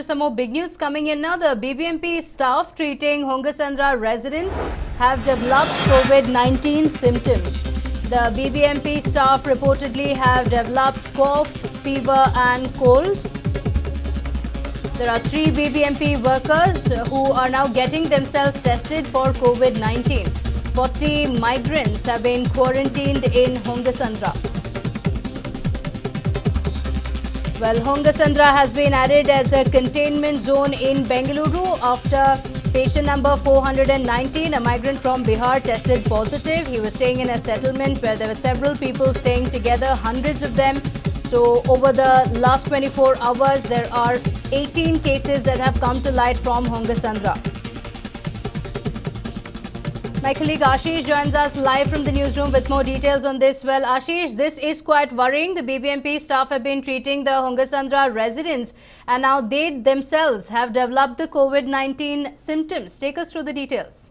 Some more big news coming in now. The BBMP staff treating Hongasandra residents have developed COVID-19 symptoms. The BBMP staff reportedly have developed cough, fever and cold. There are 3 BBMP workers who are now getting themselves tested for COVID-19. 40 migrants have been quarantined in Hongasandra. Well, Hongasandra has been added as a containment zone in Bengaluru after patient number 419, a migrant from Bihar, tested positive. He was staying in a settlement where there were several people staying together, hundreds of them. So over the last 24 hours, there are 18 cases that have come to light from Hongasandra. My colleague Ashish joins us live from the newsroom with more details on this. Well, Ashish, this is quite worrying. The BBMP staff have been treating the Hongasandra residents and now they themselves have developed the COVID-19 symptoms. Take us through the details.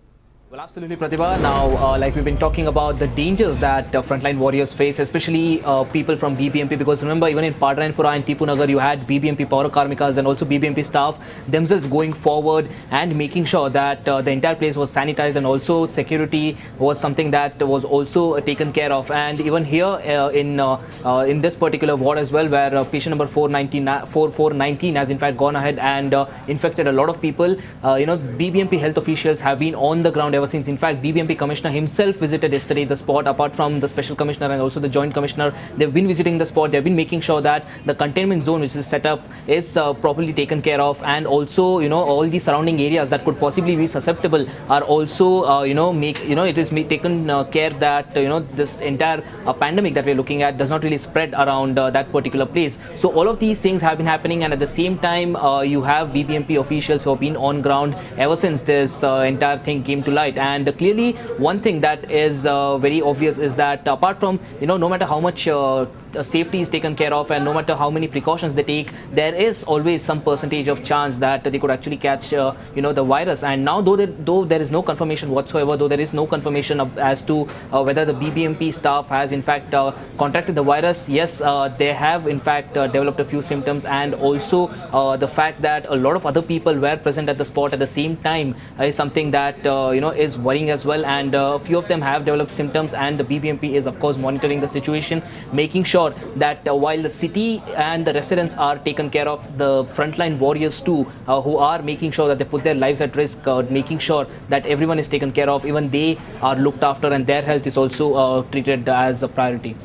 Well, absolutely, Pratibha. Now, like we've been talking about the dangers that frontline warriors face, especially people from BBMP, because remember, even in Padarayanpura and Tipunagar, you had BBMP Paura Karmikas and also BBMP staff themselves going forward and making sure that the entire place was sanitized, and also security was something that was also taken care of. And even here in this particular ward as well, where patient number 419 has in fact gone ahead and infected a lot of people, BBMP health officials have been on the ground ever since. In fact, BBMP Commissioner himself visited yesterday the spot. Apart from the Special Commissioner and also the Joint Commissioner, they've been visiting the spot. They've been making sure that the containment zone which is set up is properly taken care of, and also all the surrounding areas that could possibly be susceptible are also it is taken care that this entire pandemic that we're looking at does not really spread around that particular place. So all of these things have been happening, and at the same time you have BBMP officials who have been on ground ever since this entire thing came to light. And clearly one thing that is very obvious is that apart from no matter how much safety is taken care of and no matter how many precautions they take, there is always some percentage of chance that they could actually catch the virus. And now though there is no confirmation whatsoever, though there is no confirmation as to whether the BBMP staff has in fact contracted the virus, yes, they have in fact developed a few symptoms, and also the fact that a lot of other people were present at the spot at the same time is something that is worrying as well. And a few of them have developed symptoms, and the BBMP is of course monitoring the situation, making sure that while the city and the residents are taken care of, the frontline warriors too, who are making sure that they put their lives at risk, making sure that everyone is taken care of, even they are looked after and their health is also treated as a priority.